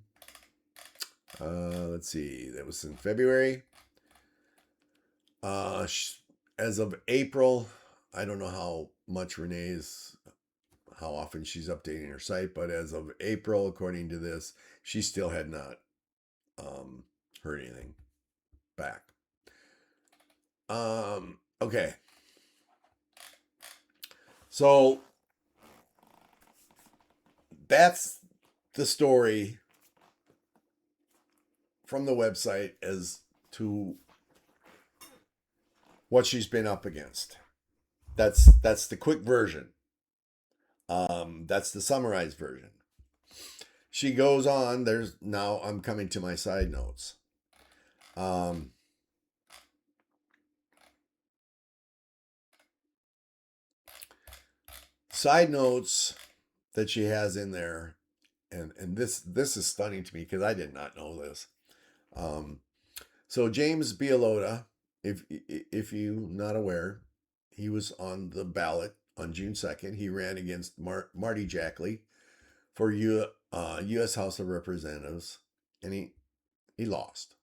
let's see, that was in February. As of April, I don't know how often she's updating her site, but as of April, according to this, she still had not heard anything back. Okay. So that's the story from the website as to what she's been up against. That's the quick version. That's the summarized version. She goes on. Now I'm coming to my side notes. Side notes that she has in there, and this is stunning to me because I did not know this. So James Bialota, if you're not aware, he was on the ballot on June 2nd. He ran against Marty Jackley for U.S. House of Representatives, and he lost.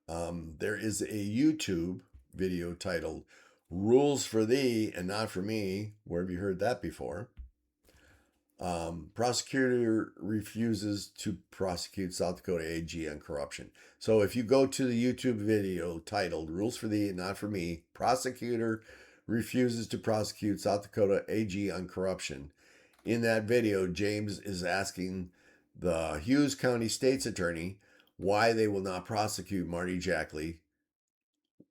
There is a YouTube video titled "Rules for Thee and Not for Me." Where have you heard that before? Prosecutor refuses to prosecute South Dakota AG on corruption. So if you go to the YouTube video titled "Rules for Thee and Not for Me," prosecutor refuses to prosecute South Dakota AG on corruption. In that video, James is asking the Hughes County State's Attorney why they will not prosecute Marty Jackley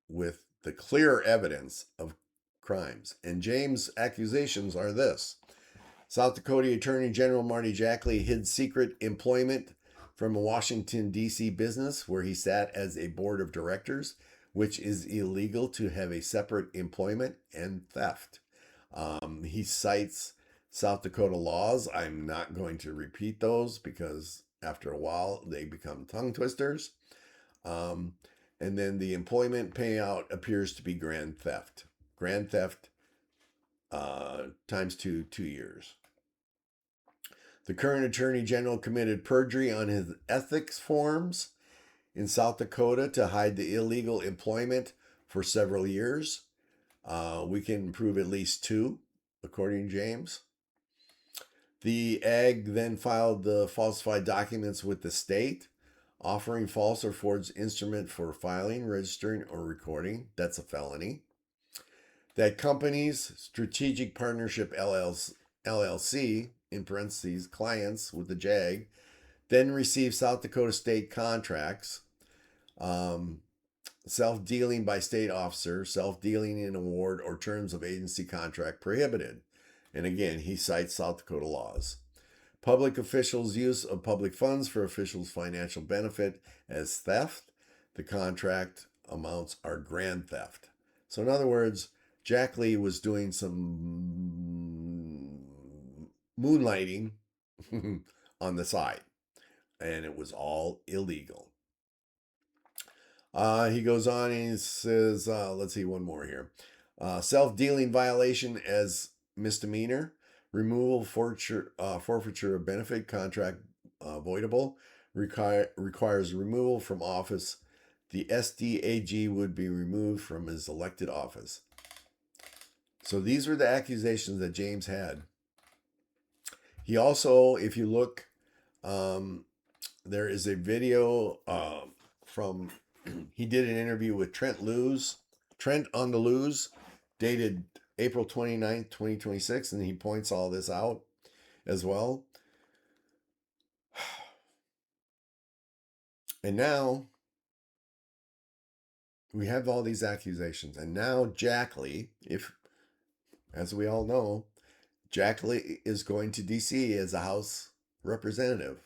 with the clear evidence of crimes. And James' accusations are this: South Dakota Attorney General Marty Jackley hid secret employment from a Washington, D.C. business where he sat as a board of directors, which is illegal to have a separate employment, and theft. He cites South Dakota laws. I'm not going to repeat those because after a while they become tongue twisters. And then the employment payout appears to be grand theft. Grand theft times 2 years. The current Attorney General committed perjury on his ethics forms in South Dakota to hide the illegal employment for several years. We can prove at least 2, according to James. The AG then filed the falsified documents with the state offering false or forged instrument for filing, registering, or recording. That's a felony. That company's strategic partnership LLC, in parentheses, clients with the JAG, then receive South Dakota state contracts. Self-dealing by state officer, self-dealing in award or terms of agency contract prohibited. And again, he cites South Dakota laws. Public officials' use of public funds for officials' financial benefit as theft. The contract amounts are grand theft. So in other words, Jack Lee was doing some moonlighting on the side, and it was all illegal. He goes on and he says, let's see, one more here. Self-dealing violation as misdemeanor. Removal, forfeiture of benefit, contract voidable. Requires removal from office. The SDAG would be removed from his elected office. So these were the accusations that James had. He also, if you look, there is a video from, he did an interview with Trent on the Lose, dated April 29th, 2026, and he points all this out as well. And now we have all these accusations. And now Jack Lee, as we all know, Jack Lee is going to D.C. as a House representative.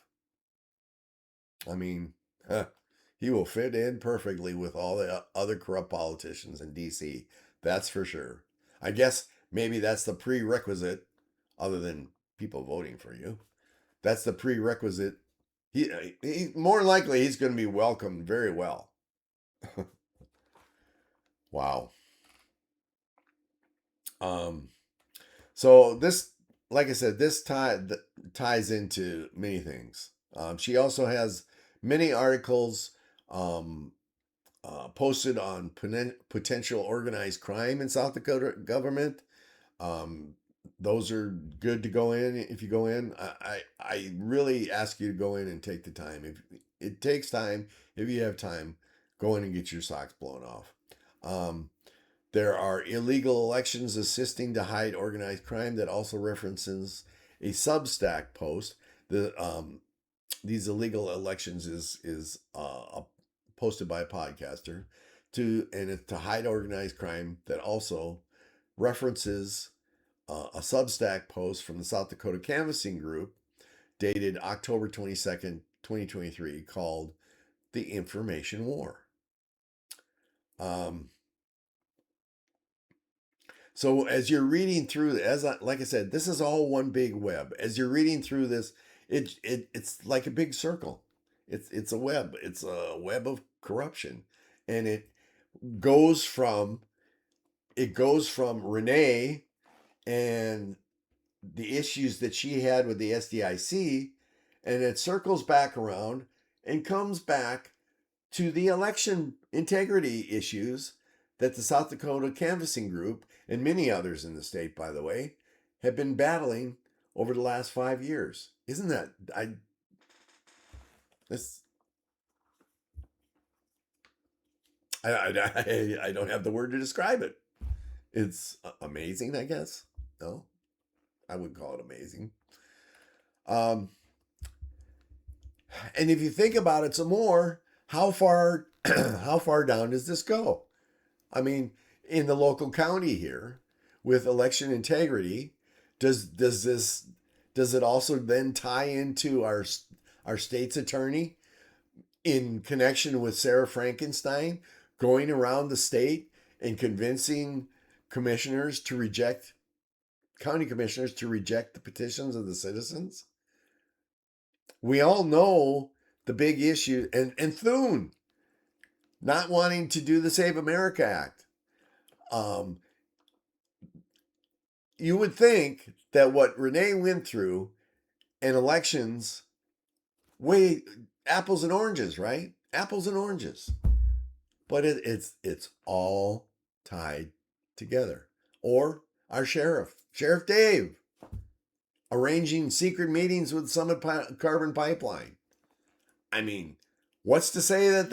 I mean, he will fit in perfectly with all the other corrupt politicians in D.C. That's for sure. I guess maybe that's the prerequisite, other than people voting for you. That's the prerequisite. He more likely he's going to be welcomed very well. Wow. So this, like I said, this ties into many things. She also has many articles posted on potential organized crime in South Dakota government. Those are good to go in. If you go in, I really ask you to go in and take the time. If it takes time, if you have time, go in and get your socks blown off. There are illegal elections assisting to hide organized crime. That also references a Substack post. These illegal elections is posted by a podcaster it's to hide organized crime. That also references a Substack post from the South Dakota Canvassing Group dated October 22nd, 2023, called The Information War. So as you're reading through, like I said, this is all one big web. As you're reading through this, it's like a big circle. It's a web. It's a web of corruption, and it goes from Renae and the issues that she had with the SDIC, and it circles back around and comes back to the election integrity issues that the South Dakota Canvassing Group and many others in the state, by the way, have been battling over the last 5 years. Isn't that I don't have the word to describe it. It's amazing, I guess. No, I wouldn't call it amazing. And if you think about it some more, how far down does this go? I mean, in the local county here, with election integrity, does it also then tie into our state's attorney in connection with Sarah Frankenstein going around the state and convincing county commissioners to reject the petitions of the citizens? We all know the big issue, and Thune not wanting to do the Save America Act. You would think that what Renae went through in elections, apples and oranges, right? Apples and oranges. But it's all tied together. Or our Sheriff Dave, arranging secret meetings with Summit Carbon Pipeline. I mean, What's to say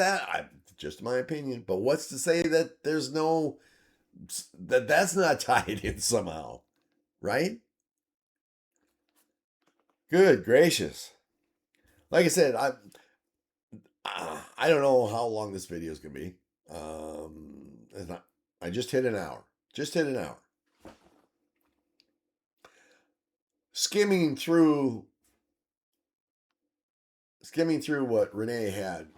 just my opinion, but what's to say that that's not tied in somehow, right? Good gracious. Like I said, I don't know how long this video is going to be. I just hit an hour. Just hit an hour. Skimming through what Renae had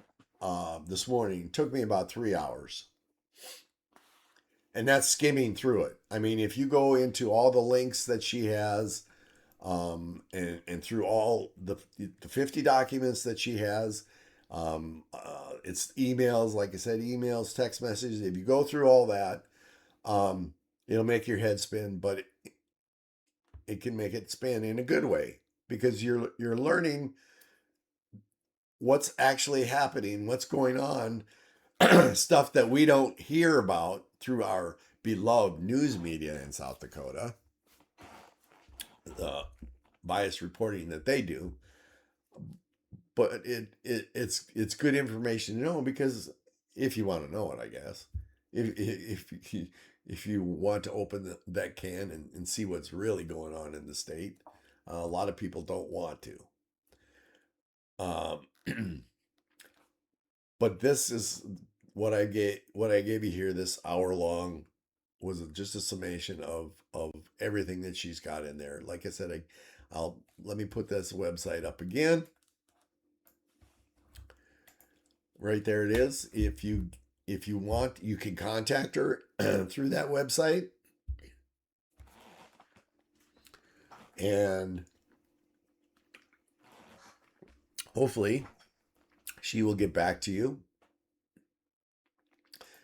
this morning took me about 3 hours. And that's skimming through it. I mean, if you go into all the links that she has, and through all the 50 documents that she has, it's emails, like I said, emails, text messages. If you go through all that, it'll make your head spin, but it can make it spin in a good way because you're learning what's actually happening, what's going on, stuff that we don't hear about through our beloved news media in South Dakota, the biased reporting that they do. But it's good information to know, because if you want to know it, I guess, if you want to open that can and see what's really going on in the state, a lot of people don't want to. But this is what I gave you here. This hour long was just a summation of everything that she's got in there. Like I said, I'll let me put this website up again. Right there it is. If you want, you can contact her through that website, and hopefully she will get back to you.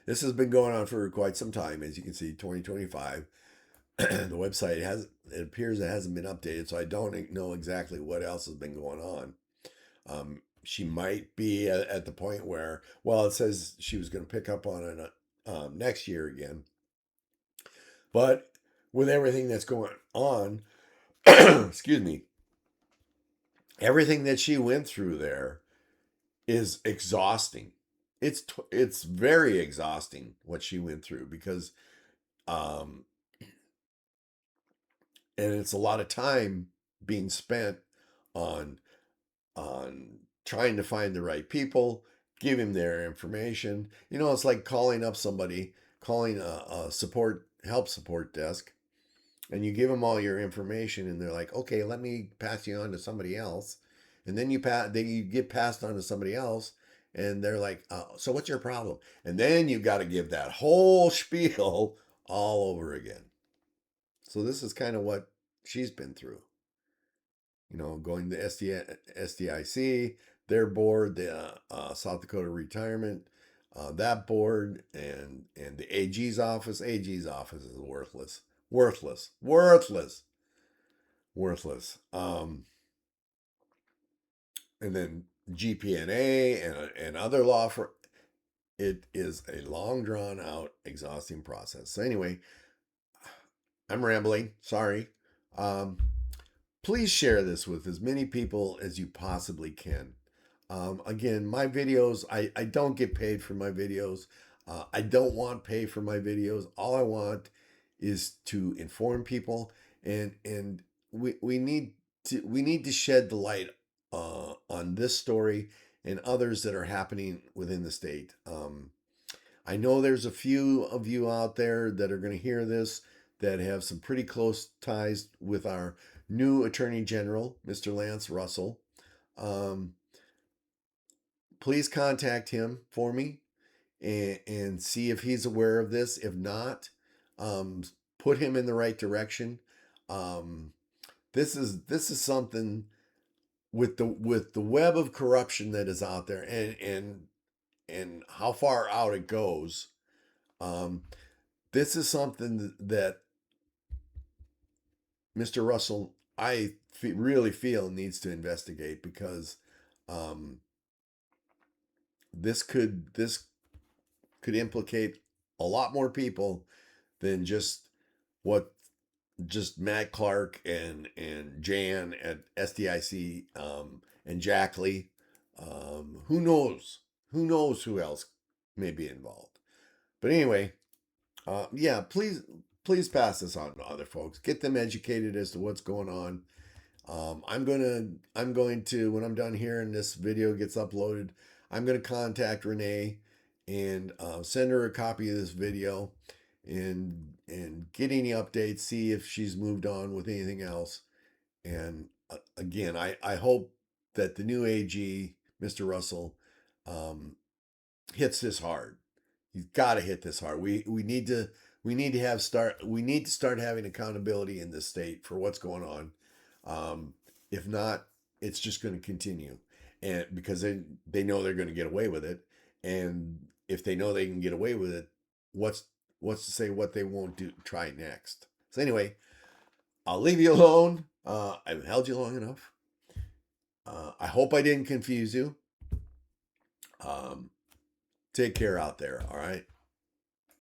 This has been going on for quite some time, as you can see, 2025. The website it appears it hasn't been updated, so I don't know exactly what else has been going on. She might be at the point where, well, it says she was going to pick up on it next year again. But with everything that's going on, excuse me, everything that she went through there is exhausting. It's very exhausting what she went through, because and it's a lot of time being spent on trying to find the right people, give him their information. It's like calling up somebody, calling a help support desk, and you give them all your information, and they're like, okay, let me pass you on to somebody else. And then you get passed on to somebody else, and they're like, so what's your problem? And then you've got to give that whole spiel all over again. So this is kind of what she's been through. Going to SDIC, their board, the South Dakota Retirement, that board, and the AG's office. AG's office is worthless. Worthless. Worthless. Worthless. And then GPNA and other law for it is a long drawn out, exhausting process. So anyway, I'm rambling. Sorry. Please share this with as many people as you possibly can. Again, my videos, I don't get paid for my videos. I don't want pay for my videos. All I want is to inform people, and we need to shed the light on this story and others that are happening within the state. I know there's a few of you out there that are going to hear this that have some pretty close ties with our new Attorney General, Mr. Lance Russell. Please contact him for me and see if he's aware of this. If not, put him in the right direction. This is something with the web of corruption that is out there, and how far out it goes. This is something that Mr. Russell, I really feel, needs to investigate, because this could implicate a lot more people than just Matt Clark and Jan at SDIC, and Jack Lee. Who knows? Who knows who else may be involved? But anyway, yeah, please pass this on to other folks. Get them educated as to what's going on. I'm going to when I'm done here and this video gets uploaded, I'm gonna contact Renae and send her a copy of this video and get any updates, see if she's moved on with anything else. And again, I hope that the new AG, Mr. Russell, hits this hard. He's got to hit this hard. We need to start having accountability in this state for what's going on. If not, it's just going to continue, and because they know they're going to get away with it, and if they know they can get away with it, what's to say what they won't do try next? So anyway, I'll leave you alone. I've held you long enough. I hope I didn't confuse you. Take care out there. All right.